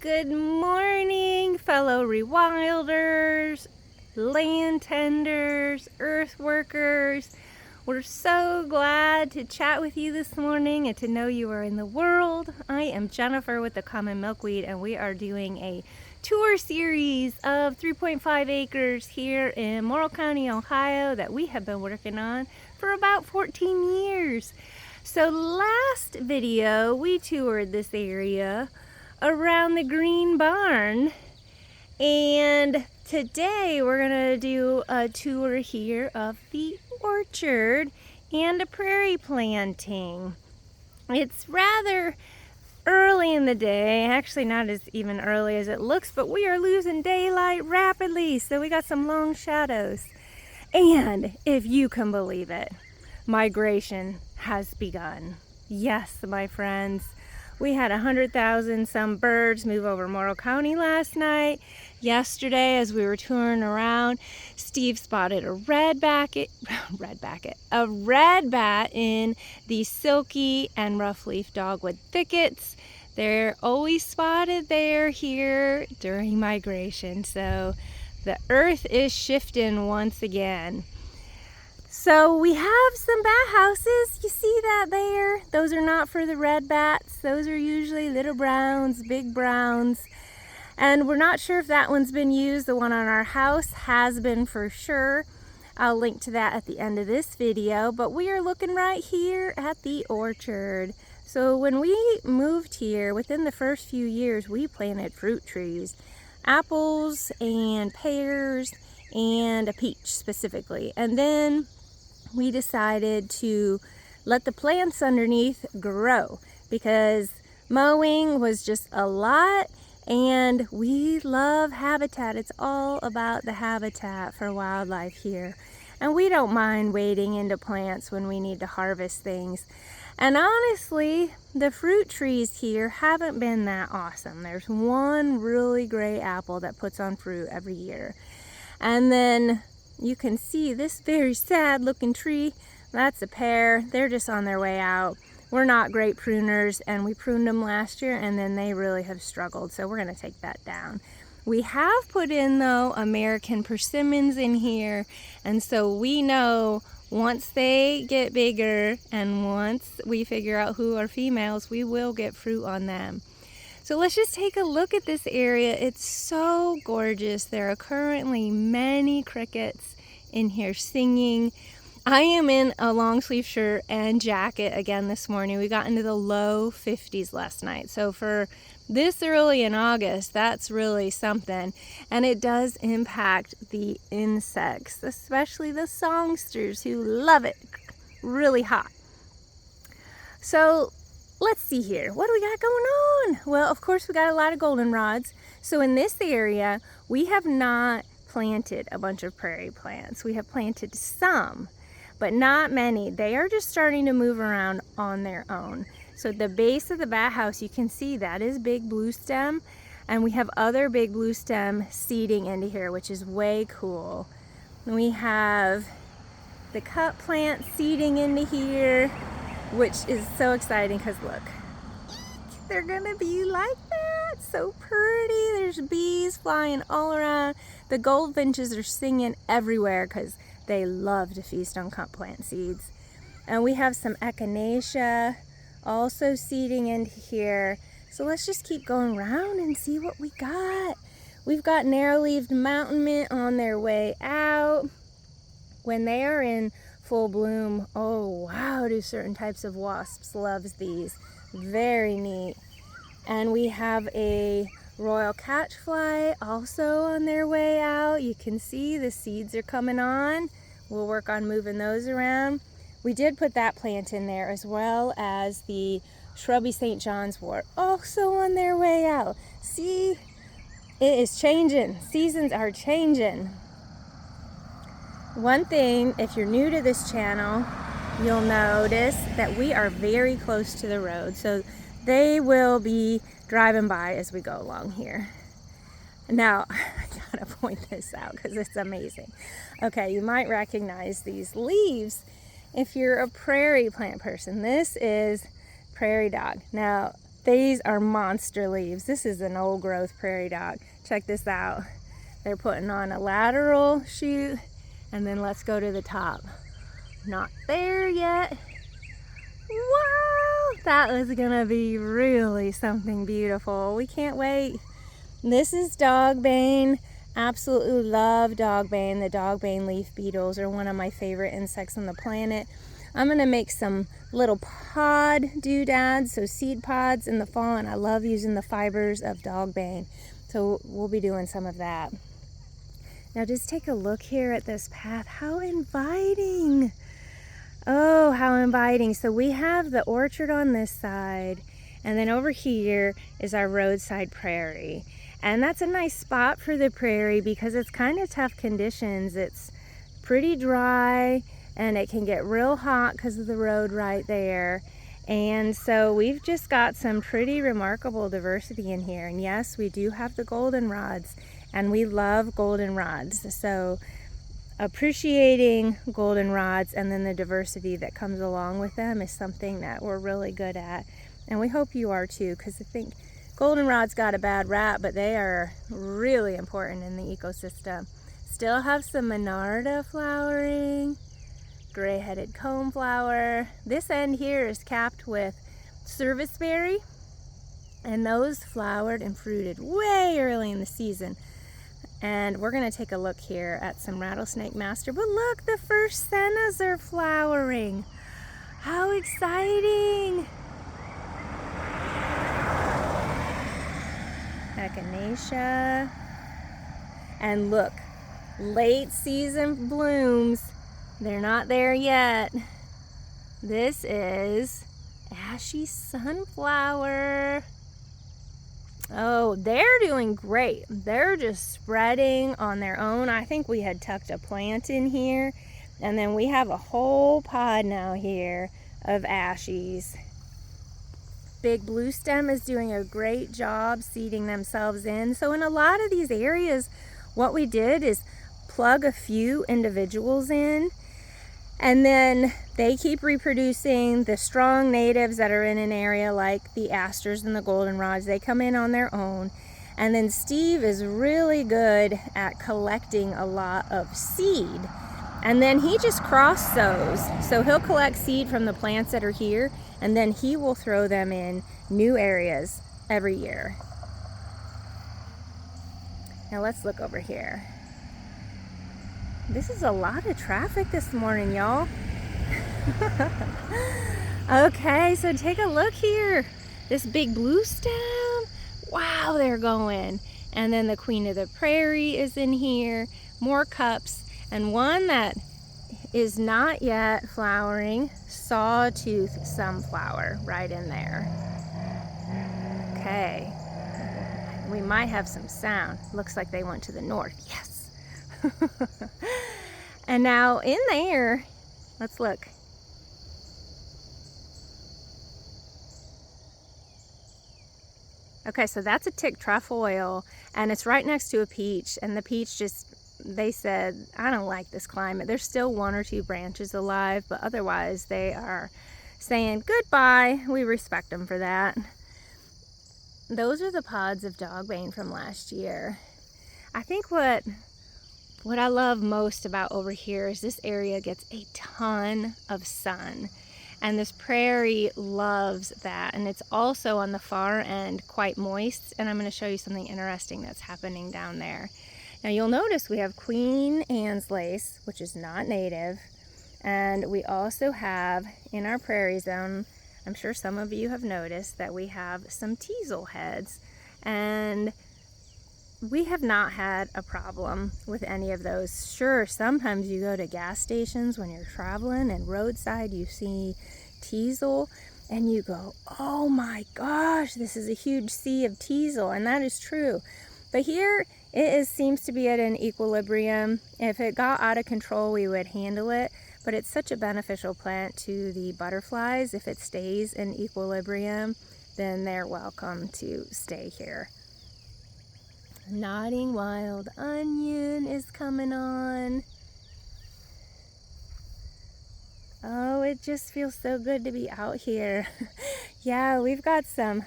Good morning, fellow rewilders, land tenders, earth workers. We're so glad to chat with you this morning and to know you are in the world. I am Jennifer with the Common Milkweed, and we are doing a tour series of 3.5 acres here in Morrill County, Ohio that we have been working on for about 14 years. So last video, we toured this area around the green barn, and today we're gonna do a tour here of the orchard and a prairie planting. It's rather early in the day, actually not as even early as it looks, but we are losing daylight rapidly, so we got some long shadows. And if you can believe it, migration has begun. Yes, my friends. We had 100,000 some birds move over Morrill County last night. Yesterday, as we were touring around, Steve spotted a red bat in the silky and roughleaf dogwood thickets. They're always spotted there here during migration. So the earth is shifting once again. So we have some bat houses. You see that there? Those are not for the red bats. Those are usually little browns, big browns. And we're not sure if that one's been used. The one on our house has been for sure. I'll link to that at the end of this video. But we are looking right here at the orchard. So when we moved here, within the first few years, we planted fruit trees. Apples and pears and a peach specifically. And then we decided to let the plants underneath grow because mowing was just a lot, and we love habitat. It's all about the habitat for wildlife here. And we don't mind wading into plants when we need to harvest things. And honestly, the fruit trees here haven't been that awesome. There's one really great apple that puts on fruit every year. And then you can see this very sad looking tree. That's a pear. They're just on their way out. We're not great pruners, and we pruned them last year, and then they really have struggled, so we're going to take that down. We have put in, though, American persimmons in here, and so we know once they get bigger and once we figure out who are females, we will get fruit on them. So let's just take a look at this area. It's so gorgeous. There are currently many crickets in here singing. I am in a long sleeve shirt and jacket again this morning. We got into the low 50s last night. So for this early in August, that's really something. And it does impact the insects, especially the songsters who love it really hot. So let's see here. What do we got going on? Well, of course, we got a lot of goldenrods. So in this area, we have not planted a bunch of prairie plants. We have planted some, but not many. They are just starting to move around on their own. So the base of the bat house, you can see that is big blue stem, and we have other big blue stem seeding into here, which is way cool. And we have the cut plant seeding into here, which is so exciting because look, they're gonna be like that. So pretty. There's bees flying all around. The goldfinches are singing everywhere because they love to feast on cut plant seeds. And we have some echinacea also seeding into here. So let's just keep going around and see what we got. We've got narrow-leaved mountain mint on their way out. When they are in full bloom, oh wow, do certain types of wasps love these. Very neat. And we have a royal catchfly also on their way out. You can see the seeds are coming on. We'll work on moving those around. We did put that plant in there, as well as the shrubby St. John's wort also on their way out. See, it is changing. Seasons are changing. One thing, if you're new to this channel, you'll notice that we are very close to the road. So they will be driving by as we go along here. Now, I gotta point this out because it's amazing. Okay, you might recognize these leaves if you're a prairie plant person. This is prairie dog. Now, These are monster leaves. This is an old growth prairie dog. Check this out. They're putting on a lateral shoot, and then let's go to the top. Not there yet. Wow, that was gonna be really something beautiful. We can't wait. This is dogbane. Absolutely love dogbane. The dogbane leaf beetles are one of my favorite insects on the planet. I'm gonna make some little pod doodads, so seed pods in the fall, and I love using the fibers of dogbane. So we'll be doing some of that. Now just take a look here at this path. How inviting. Oh, how inviting. So we have the orchard on this side, and then over here is our roadside prairie. And that's a nice spot for the prairie because it's kind of tough conditions. It's pretty dry, and it can get real hot because of the road right there. And so we've just got some pretty remarkable diversity in here. And yes, we do have the goldenrods, and we love goldenrods. So appreciating goldenrods and then the diversity that comes along with them is something that we're really good at. And we hope you are too, because I think goldenrods got a bad rap, but they are really important in the ecosystem. Still have some monarda flowering, gray-headed coneflower. This end here is capped with serviceberry, and those flowered and fruited way early in the season. And we're gonna take a look here at some rattlesnake master. But look, the first sennas are flowering. How exciting! Echinacea. And look, late season blooms. They're not there yet. This is ashy sunflower. Oh, they're doing great. They're just spreading on their own. I think we had tucked a plant in here, and then we have a whole pod now here of ashies. Big blue stem is doing a great job seeding themselves in. So in a lot of these areas, what we did is plug a few individuals in, and then they keep reproducing. The strong natives that are in an area like the asters and the goldenrods, they come in on their own. And then Steve is really good at collecting a lot of seed. And then he just cross sows. So he'll collect seed from the plants that are here, and then he will throw them in new areas every year. Now let's look over here. This is a lot of traffic this morning, y'all. Okay, so take a look here. This big blue stem. Wow, they're going. And then the queen of the prairie is in here. More cups. And one that is not yet flowering, sawtooth sunflower right in there. Okay. We might have some sound. Looks like they went to the north. Yes. And now in there, let's look. Okay, so that's a tick trefoil, and it's right next to a peach, and the peach just, they said, I don't like this climate. There's still one or two branches alive, but otherwise they are saying goodbye. We respect them for that. Those are the pods of dogbane from last year. I think what I love most about over here is this area gets a ton of sun, and this prairie loves that. And it's also on the far end quite moist, and I'm going to show you something interesting that's happening down there. Now you'll notice we have Queen Anne's lace, which is not native, and we also have in our prairie zone, I'm sure some of you have noticed that we have some teasel heads, and we have not had a problem with any of those. Sure, sometimes you go to gas stations when you're traveling and roadside, you see teasel and you go, oh my gosh, this is a huge sea of teasel, and that is true. But here it seems to be at an equilibrium. If it got out of control, we would handle it, but it's such a beneficial plant to the butterflies. If it stays in equilibrium, then they're welcome to stay here. Nodding wild onion is coming on. Oh, it just feels so good to be out here. Yeah, we've got some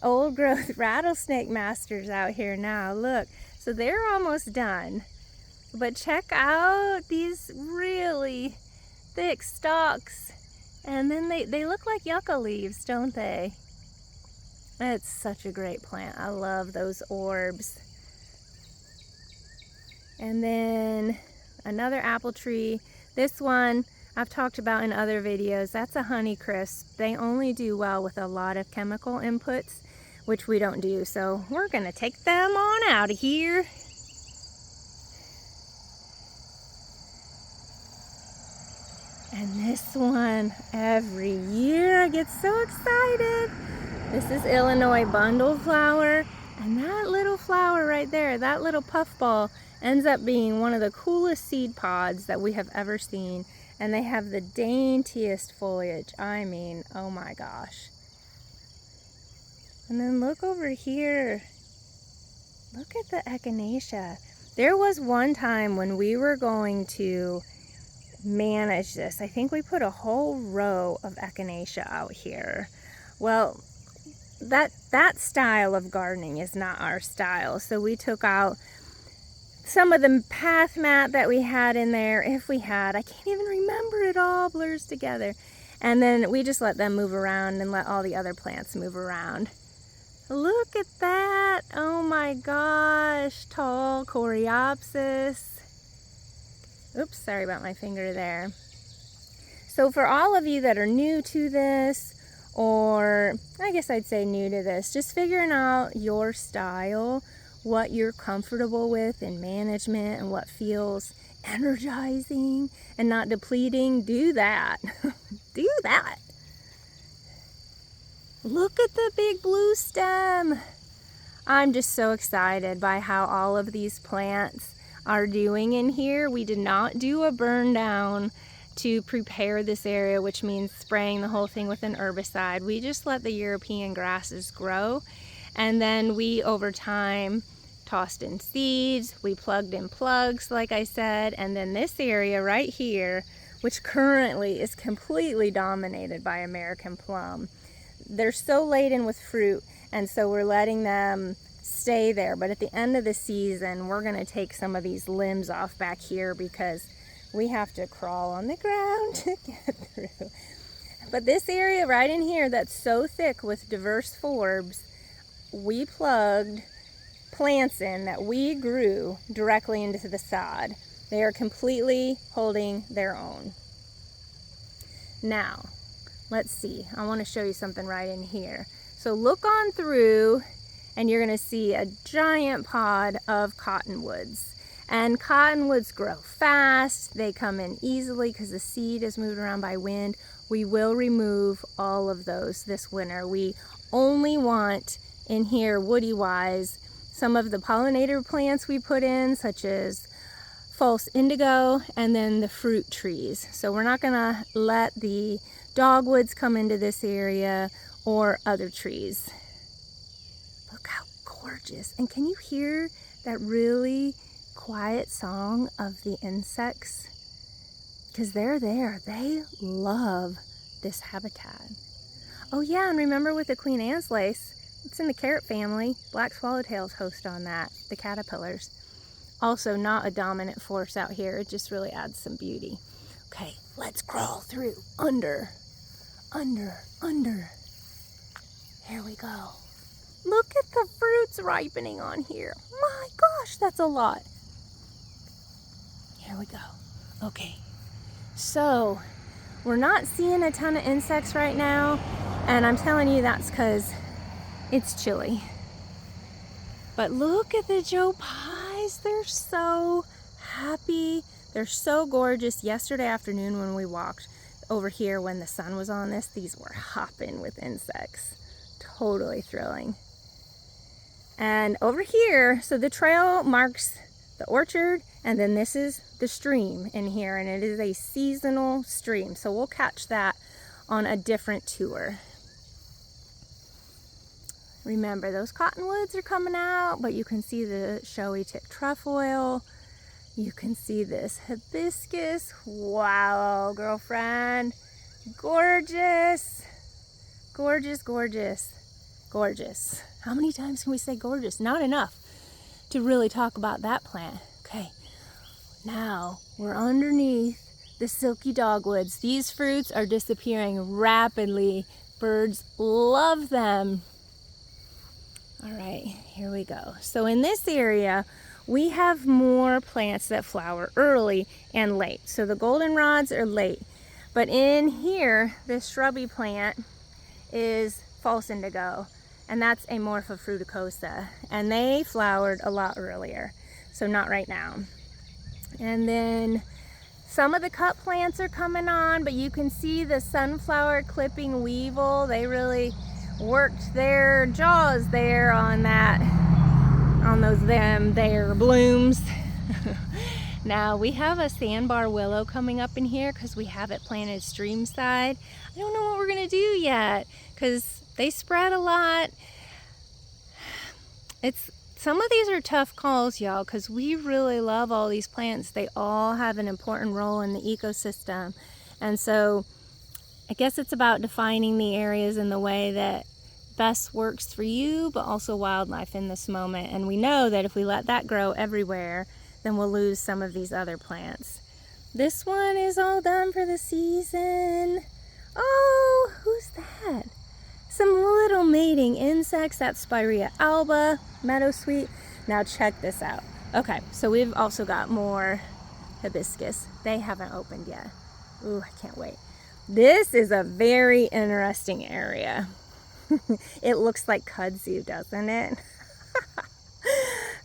old growth rattlesnake masters out here now. Look, so they're almost done. But check out these really thick stalks. And then they look like yucca leaves, don't they? It's such a great plant. I love those orbs. And then another apple tree. This one I've talked about in other videos. That's a Honeycrisp. They only do well with a lot of chemical inputs, which we don't do. So we're gonna take them on out of here. And this one, every year I get so excited. This is Illinois bundle flower, and that little flower right there, that little puffball, ends up being one of the coolest seed pods that we have ever seen. And they have the daintiest foliage. I mean, oh my gosh. And then look over here. Look at the echinacea. There was one time when we were going to manage this. I think we put a whole row of echinacea out here. Well, that style of gardening is not our style. So we took out some of the path mat that we had in there, if we had. I can't even remember, it all blurs together. And then we just let them move around and let all the other plants move around. Look at that. Oh my gosh. Tall Coreopsis. Oops, sorry about my finger there. So for all of you that are new to this, or I guess I'd say new to this, just figuring out your style, what you're comfortable with in management and what feels energizing and not depleting, do that. Do that. Look at the big blue stem. I'm just so excited by how all of these plants are doing in here. We did not do a burn down to prepare this area, which means spraying the whole thing with an herbicide. We just let the European grasses grow, and then we over time tossed in seeds, we plugged in plugs like I said, and then this area right here, which currently is completely dominated by American plum. They're so laden with fruit, and so we're letting them stay there, but at the end of the season we're going to take some of these limbs off back here because we have to crawl on the ground to get through. But this area right in here that's so thick with diverse forbs, we plugged plants in that we grew directly into the sod. They are completely holding their own. Now, let's see. I want to show you something right in here. So look on through and you're going to see a giant pod of cottonwoods. And cottonwoods grow fast. They come in easily because the seed is moved around by wind. We will remove all of those this winter. We only want in here, woody-wise, some of the pollinator plants we put in, such as false indigo, and then the fruit trees. So we're not going to let the dogwoods come into this area or other trees. Look how gorgeous. And can you hear that really quiet song of the insects? Because they're there. They love this habitat. Oh yeah, and remember with the Queen Anne's lace, it's in the carrot family. Black swallowtails host on that, the caterpillars. Also not a dominant force out here. It just really adds some beauty. Okay, let's crawl through. Under. Here we go. Look at the fruits ripening on here. My gosh, that's a lot. Here we go. Okay, so we're not seeing a ton of insects right now, and I'm telling you that's because it's chilly. But look at the Joe Pies. They're so happy. They're so gorgeous. Yesterday afternoon when we walked over here when the sun was on this, these were hopping with insects. Totally thrilling. And over here, so the trail marks the orchard, and then this is the stream in here, and it is a seasonal stream. So we'll catch that on a different tour. Remember, those cottonwoods are coming out, but you can see the showy tip trefoil. You can see this hibiscus. Wow, girlfriend. Gorgeous. Gorgeous, gorgeous. Gorgeous. How many times can we say gorgeous? Not enough to really talk about that plant. Okay, now we're underneath the silky dogwoods. These fruits are disappearing rapidly. Birds love them. All right, here we go. So in this area, we have more plants that flower early and late. So the goldenrods are late. But in here, this shrubby plant is false indigo, and that's Amorpha fruticosa. And they flowered a lot earlier, so not right now. And then some of the cut plants are coming on, but you can see the sunflower clipping weevil. They really worked their jaws there on that, on those their blooms. Now we have a sandbar willow coming up in here because we have it planted stream side. I don't know what we're gonna do yet because they spread a lot. Some of these are tough calls, y'all, because we really love all these plants. They all have an important role in the ecosystem. And so I guess it's about defining the areas in the way that best works for you, but also wildlife in this moment. And we know that if we let that grow everywhere, then we'll lose some of these other plants. This one is all done for the season. Oh, who's that? Some little mating insects. That's Spirea alba, meadowsweet. Now check this out. Okay, so we've also got more hibiscus. They haven't opened yet. Ooh, I can't wait. This is a very interesting area. It looks like kudzu, doesn't it?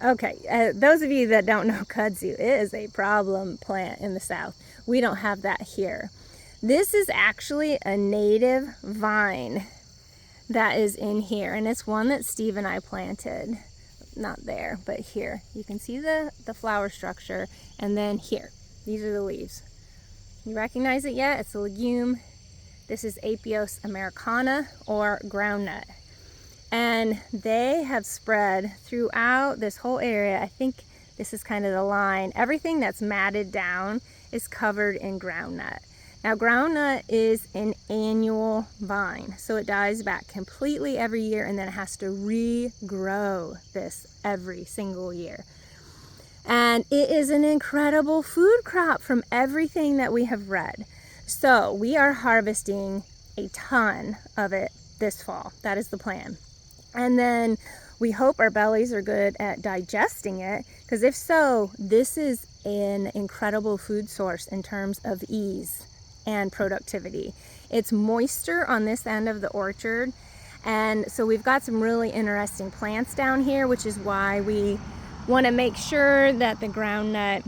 Okay, those of you that don't know kudzu, it is a problem plant in the South. We don't have that here. This is actually a native vine that is in here, and it's one that Steve and I planted. Not there, but here. You can see the flower structure, and then here. These are the leaves. You recognize it yet? It's a legume. This is Apios americana, or groundnut. And they have spread throughout this whole area. I think this is kind of the line. Everything that's matted down is covered in groundnut. Now, groundnut is an annual vine, so it dies back completely every year, and then it has to regrow this every single year. And it is an incredible food crop from everything that we have read. So we are harvesting a ton of it this fall. That is the plan. And then we hope our bellies are good at digesting it, because if so, this is an incredible food source in terms of ease and productivity. It's moister on this end of the orchard, and so we've got some really interesting plants down here, which is why we want to make sure that the groundnut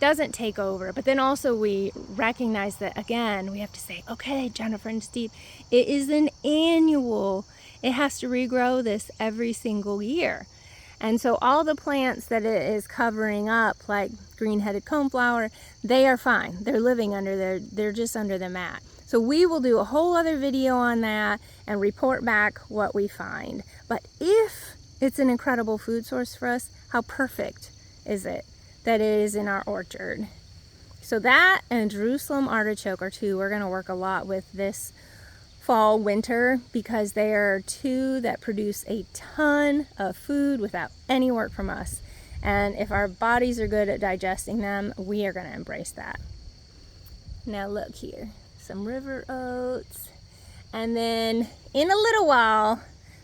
doesn't take over. But then also we recognize that, again, we have to say, okay, Jennifer and Steve, it is an annual. It has to regrow this every single year. And so all the plants that it is covering up, like green-headed coneflower, they are fine. They're living under there. They're just under the mat. So we will do a whole other video on that and report back what we find. But if it's an incredible food source for us, how perfect is it that it is in our orchard? So that and Jerusalem artichoke are two we're going to work a lot with this fall, winter, because they are two that produce a ton of food without any work from us. And if our bodies are good at digesting them, we are going to embrace that. Now look here, some river oats. And then in a little while,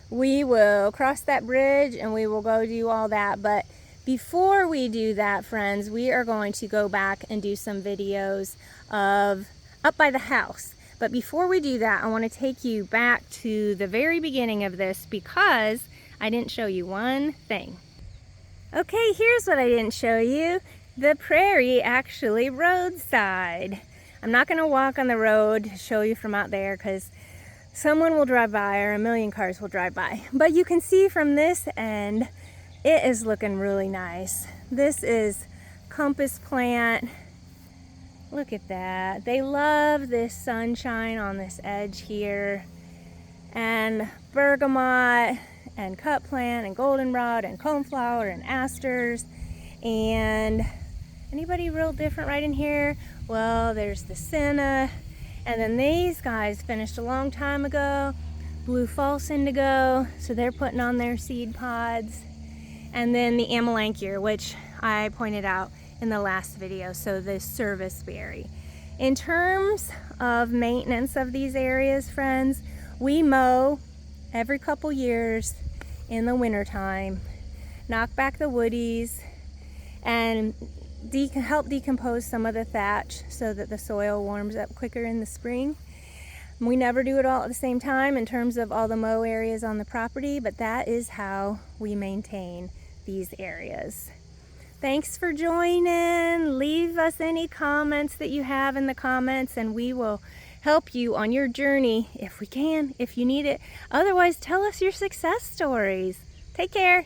we will cross that bridge and we will go do all that. But before we do that, friends, we are going to go back and do some videos of up by the house. But before we do that, I want to take you back to the very beginning of this because I didn't show you one thing. Okay, here's what I didn't show you. The Prairie actually roadside. I'm not going to walk on the road to show you from out there because someone will drive by or a million cars will drive by. But you can see from this end, it is looking really nice. This is compass plant. Look at that. They love this sunshine on this edge here. And bergamot and cut plant and goldenrod and coneflower and asters. And anybody real different right in here? Well, there's the senna. And then these guys finished a long time ago. blue false indigo, so they're putting on their seed pods. And then the amelanchier, which I pointed out in the last video, so the service berry. In terms of maintenance of these areas, friends, we mow every couple years in the wintertime, knock back the woodies, and help decompose some of the thatch so that the soil warms up quicker in the spring. We never do it all at the same time in terms of all the mow areas on the property, but that is how we maintain these areas. Thanks for joining. Leave us any comments that you have in the comments, and we will help you on your journey if we can, if you need it. Otherwise, tell us your success stories. Take care.